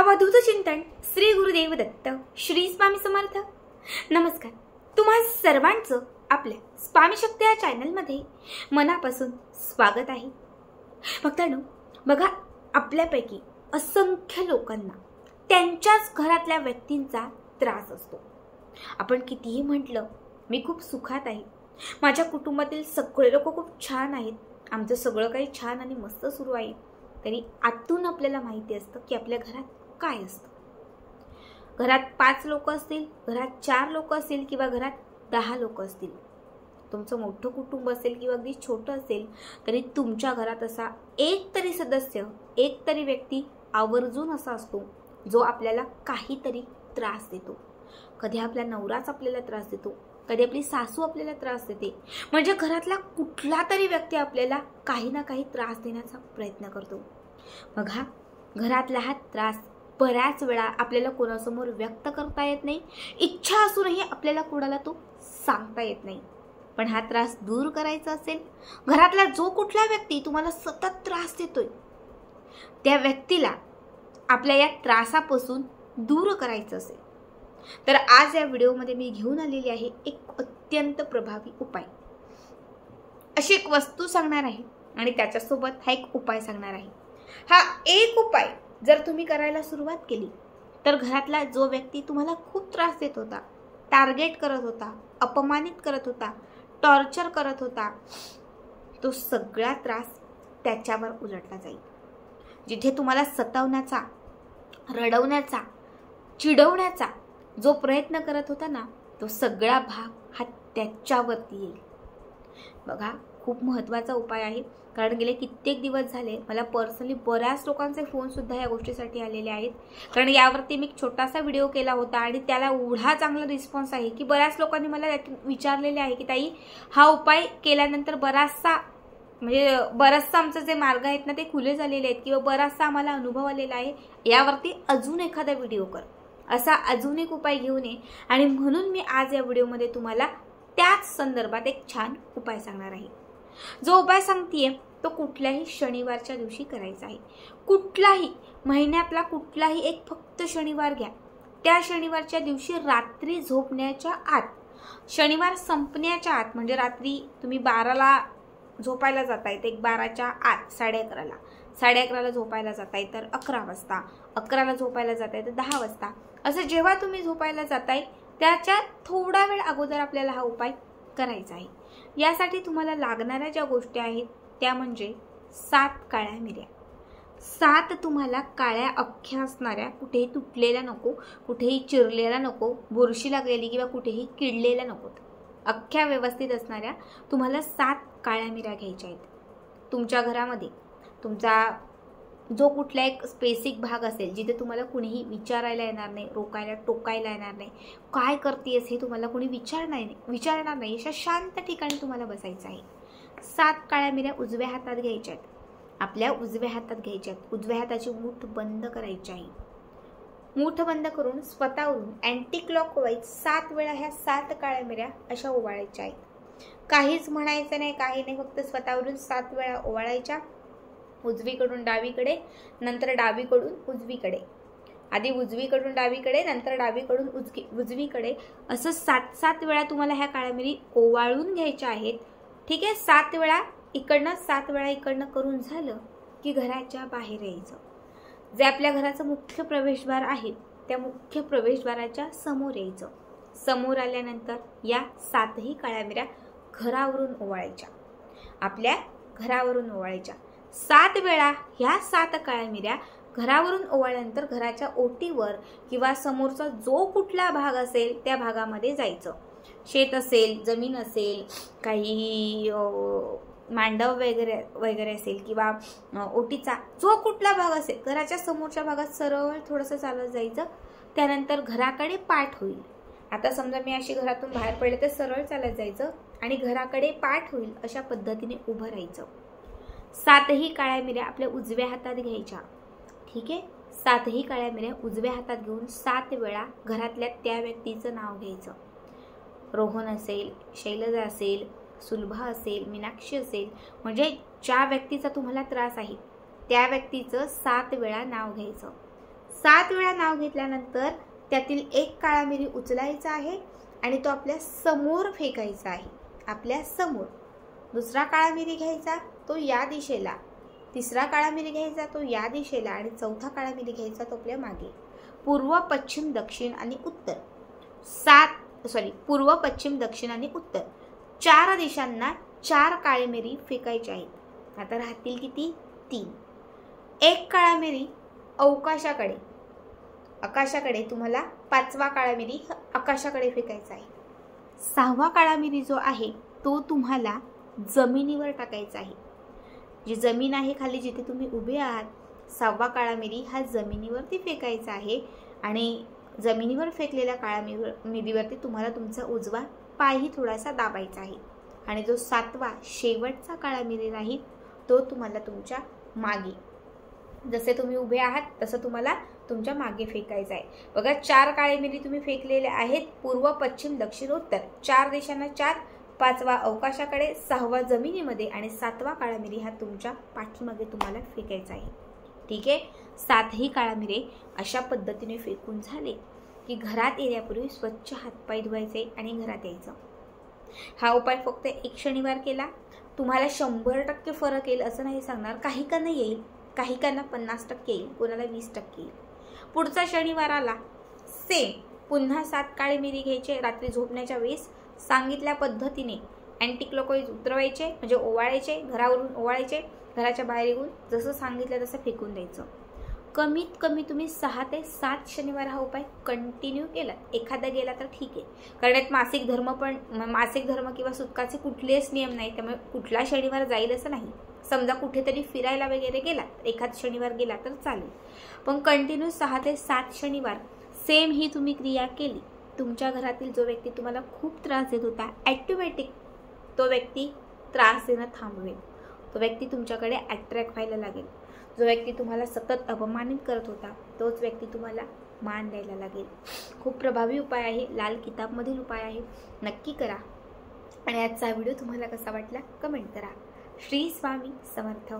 अवधूत चिंतन श्री गुरुदेव दत्त श्री स्वामी समर्थ। नमस्कार, तुम्हा सर्वांचं आपल्या स्वामी शक्ती या चॅनल मध्ये मनापासून स्वागत आहे। भक्तांनो, बघा, आपल्यापैकी असंख्य लोकांना त्यांच्याच घरातल्या व्यक्तींचा त्रास असतो। आपण कितीही म्हटलं मी खूप सुखात आहे, माझ्या कुटुंबातील सगळे लोक खूप छान आहेत, आमचं सगळं काही छान आणि मस्त सुरू आहे, तरी आतून आपल्याला माहिती असतं की आपल्या घरात काय असतं। घरात 5 लोक असतील, घरात 4 लोक असतील किंवा घरात 10 लोक असतील, तुमचं मोठं कुटुंब असेल किंवा अगदी छोटं असेल, तरी तुमच्या घरात असा एक तरी सदस्य, एक तरी व्यक्ती आवर्जून असा असतो जो आपल्याला काहीतरी त्रास देतो। कधी आपला नवराच आपल्याला त्रास देतो, कधी आपली सासू आपल्याला त्रास देते, म्हणजे घरातला कुठला तरी व्यक्ती आपल्याला काही ना काही त्रास देण्याचा प्रयत्न करतो। बघा, घरातला हा त्रास बऱ्याच वेळा आपल्याला कोणासमोर व्यक्त करता येत नाही, इच्छा असूनही आपल्याला कोणाला तो सांगता येत नाही। पण हा त्रास दूर करायचा असेल, घरातला जो कुठला व्यक्ती तुम्हाला सतत त्रास देतोय त्या व्यक्तीला आपल्या या त्रासापासून दूर करायचं असेल, तर आज या व्हिडिओमध्ये मी घेऊन आलेली आहे एक अत्यंत प्रभावी उपाय। अशी एक वस्तू सांगणार आहे आणि त्याच्यासोबत हा एक उपाय सांगणार आहे। हा एक उपाय जर तुम्ही करायला सुरुवात केली तर घरातला जो व्यक्ती तुम्हाला खूप त्रास देत होता, टार्गेट करत होता, अपमानित करत होता, टॉर्चर करत होता, तो सगळा त्रास त्याच्यावर उलटला जाईल। जिथे तुम्हाला सतावण्याचा, रडवण्याचा, चिडवण्याचा जो प्रयत्न करत होता ना, तो सगळा भाग हा त्याच्यावरती येईल। बघा, खूप महत्त्वाचा उपाय आहे, कारण गेले कित्येक दिवस झाले मला पर्सनली बऱ्याच लोकांचे फोन सुद्धा या गोष्टीसाठी आलेले आहेत। कारण यावरती मी एक छोटासा व्हिडिओ केला होता आणि त्याला एवढा चांगला रिस्पॉन्स आहे की बऱ्याच लोकांनी मला विचारलेले आहे की ताई, हा उपाय केल्यानंतर बराचसा आमचे जे मार्ग आहेत ना ते खुले झालेले आहेत किंवा बराचसा आम्हाला अनुभव आलेला आहे, यावरती अजून एखादा व्हिडिओ कर, असा अजून एक उपाय घेऊन ये। आणि म्हणून मी आज या व्हिडिओमध्ये तुम्हाला त्याच संदर्भात एक छान उपाय सांगणार आहे। जो उपाय सांगतेय तो कुठल्याही शनिवारच्या दिवशी करायचा आहे। कुठलाही महिन्यातला कुठलाही एक फक्त शनिवार घ्या, त्या शनिवारच्या दिवशी रात्री झोपण्याच्या आत, शनिवार संपण्याच्या आत, म्हणजे रात्री तुम्ही 12ला झोपायला जाताय तर 12च्या आत, 11:30ला झोपायला जाताय तर 11 वाजता, 11ला झोपायला जाताय तर 10 वाजता, असं जेव्हा तुम्ही झोपायला जाताय त्याच्या थोडा वेळ अगोदर आपल्याला हा उपाय करायचा आहे। यासाठी तुम्हाला लागणाऱ्या ज्या गोष्टी आहेत त्या म्हणजे 7 काळ्या मिऱ्या। 7 तुम्हाला काळ्या अख्ख्या असणाऱ्या, कुठेही तुटलेल्या नको, कुठेही चिरलेल्या नको, बुरशी लागलेली किंवा कुठेही किडलेल्या नकोत, अख्ख्या व्यवस्थित असणाऱ्या तुम्हाला 7 काळ्या मिऱ्या घ्यायच्या आहेत। तुमच्या घरामध्ये तुमचा जो कुठला एक स्पेसिफिक भाग असेल जिथे तुम्हाला कुणीही विचारायला येणार नाही, रोकायला टोकायला येणार नाही, काय करतेस हे तुम्हाला कोणी विचारणार नाही, अशा शांत ठिकाणी तुम्हाला बसायचं आहे। 7 काळ्या मिऱ्या उजव्या हातात घ्यायच्या आहेत, आपल्या उजव्या हातात घ्यायच्या आहेत। उजव्या हाताची मूठ बंद करायची आहे। मूठ बंद करून स्वतःवरून अँटी क्लॉकवाईज 7 वेळा ह्या 7 काळ्या मिऱ्या अशा ओवाळायच्या आहेत। काहीच म्हणायचं नाही, काही नाही, फक्त स्वतःवरून 7 वेळा ओवाळायच्या। उजवीकडून डावीकडे, नंतर डावीकडून उजवीकडे, आधी उजवीकडून डावीकडे, नंतर डावीकडून उजवीकडे, असं 7 वेळा तुम्हाला ह्या काळ्या मिरी ओवाळून घ्यायच्या आहेत। ठीक आहे, 7 वेळा इकडनं 7 वेळा इकडनं करून झालं की घराच्या बाहेर यायचं। जे आपल्या घराचं मुख्य प्रवेशद्वार आहे त्या मुख्य प्रवेशद्वाराच्या समोर यायचं। समोर आल्यानंतर या 7ही काळ्या मिऱ्या घरावरून ओवाळायच्या, आपल्या घरावरून ओवाळायच्या। 7 वेळा ह्या 7 काळ्या मिऱ्या घरावरून ओवाळल्यानंतर घराच्या ओटीवर किंवा समोरचा जो कुठला भाग असेल त्या भागामध्ये जायचं। शेत असेल, जमीन असेल, काही मांडव वगैरे असेल किंवा ओटीचा जो कुठला भाग असेल, घराच्या समोरच्या भागात सरळ थोडंसं चालत जायचं। त्यानंतर घराकडे पाठ होईल। आता समजा मी अशी घरातून बाहेर पडले तर सरळ चालत जायचं आणि घराकडे पाठ होईल अशा पद्धतीने उभं राहायचं। 7ही काळ्या मिऱ्या आपल्या उजव्या हातात घ्यायच्या। ठीक आहे, 7ही काळ्या मिऱ्या उजव्या हातात घेऊन 7 वेळा घरातल्या त्या व्यक्तीचं नाव घ्यायचं। रोहन असेल, शैलजा असेल, सुलभा असेल, मीनाक्षी असेल, म्हणजे ज्या व्यक्तीचा तुम्हाला त्रास आहे त्या व्यक्तीचं 7 वेळा नाव घ्यायचं। 7 वेळा नाव घेतल्यानंतर त्यातील एक काळा मिरी उचलायचा आहे आणि तो आपल्या समोर फेकायचा आहे, आपल्या समोर. दुसरा काळा मिरी घ्यायचा तो या दिशेला, तिसरा काळा मिरी घ्यायचा तो या दिशेला आणि चौथा काळा मिरी घ्यायचा तो आपल्या मागे. पूर्व पश्चिम दक्षिण आणि उत्तर पूर्व पश्चिम दक्षिण आणि उत्तर 4 दिशांना 4 काळे मिरी फेकायचे आहेत. आता राहतील किती? 3. एक काळा मिरी आकाशाकडे तुम्हाला 5वा काळा मिरी आकाशाकडे फेकायचा आहे. 6वा काळा मिरी जो आहे तो तुम्हाला जमिनीवर टाकायचा आहे. जी जमीन आहे खाली जिथे तुम्ही उभे आहात, 6वा काळा मिरी हा जमिनीवरती फेकायचा आहे आणि जमिनीवर फेकलेल्या काळा मिरीवरती तुम्हाला तुमचा उजवा पायही थोडासा दाबायचा आहे आणि जो 7वा शेवटचा काळा मिरी राहील तो तुम्हाला तुमच्या मागे, जसे तुम्ही उभे आहात तसं तुम्हाला तुमच्या मागे फेकायचा आहे. बघा 4 काळे मिरी तुम्ही फेकलेले आहेत, पूर्व पश्चिम दक्षिण उत्तर 4 दिशांना 4, 5वा अवकाशाकडे, 6वा जमिनीमध्ये आणि 7वा काळा मिरी हा तुमच्या पाठीमागे तुम्हाला फेकायचा आहे. ठीक आहे. 7ही काळा मिरी अशा पद्धतीने फेकून झाले की घरात येण्यापूर्वी स्वच्छ हातपाय धुवायचे आणि घरात यायचं. हा उपाय फक्त एक शनिवार केला, तुम्हाला 100% फरक येईल असं नाही सांगणार. काही काना येईल, काही काना 50% येईल, कोणाला 20% येईल. पुढचा शनिवार आला, सेम पुन्हा 7 काळे मिरी घ्यायचे. रात्री झोपण्याच्या वेळेस सांगितल्या पद्धतीने अँटीक्लॉकवाईज उतरवायचे, म्हणजे ओवाळायचे, घरावरून ओवाळायचे, घराच्या बाहेर येऊन जसं सांगितलं तसं फेकून द्यायचं. कमीत कमी तुम्ही 6 ते 7 शनिवार हा उपाय कंटिन्यू केला. एखादा गेला तर ठीक आहे, कारण यात मासिक धर्म किंवा सुतकाचे कुठलेच नियम नाही, त्यामुळे कुठला शनिवार जाईल असं नाही. समजा कुठेतरी फिरायला वगैरे गेला, एखाद शनिवार गेला तर चालेल, पण कंटिन्यू 6 ते 7 शनिवार सेम ही तुम्ही क्रिया केली, तुमच्या घरातील जो व्यक्ती तुम्हाला खूप त्रास देत होता ॲटोमॅटिक तो व्यक्ती त्रास देणं थांबवेल. तो व्यक्ती तुमच्याकडे अट्रॅक्ट व्हायला लागेल. जो व्यक्ती तुम्हाला सतत अपमानित करत होता तोच व्यक्ती तुम्हाला मान द्यायला लागेल. खूप प्रभावी उपाय आहे, लाल किताबमधील उपाय आहे, नक्की करा. आणि आजचा व्हिडिओ तुम्हाला कसा वाटला कमेंट करा. श्री स्वामी समर्थ.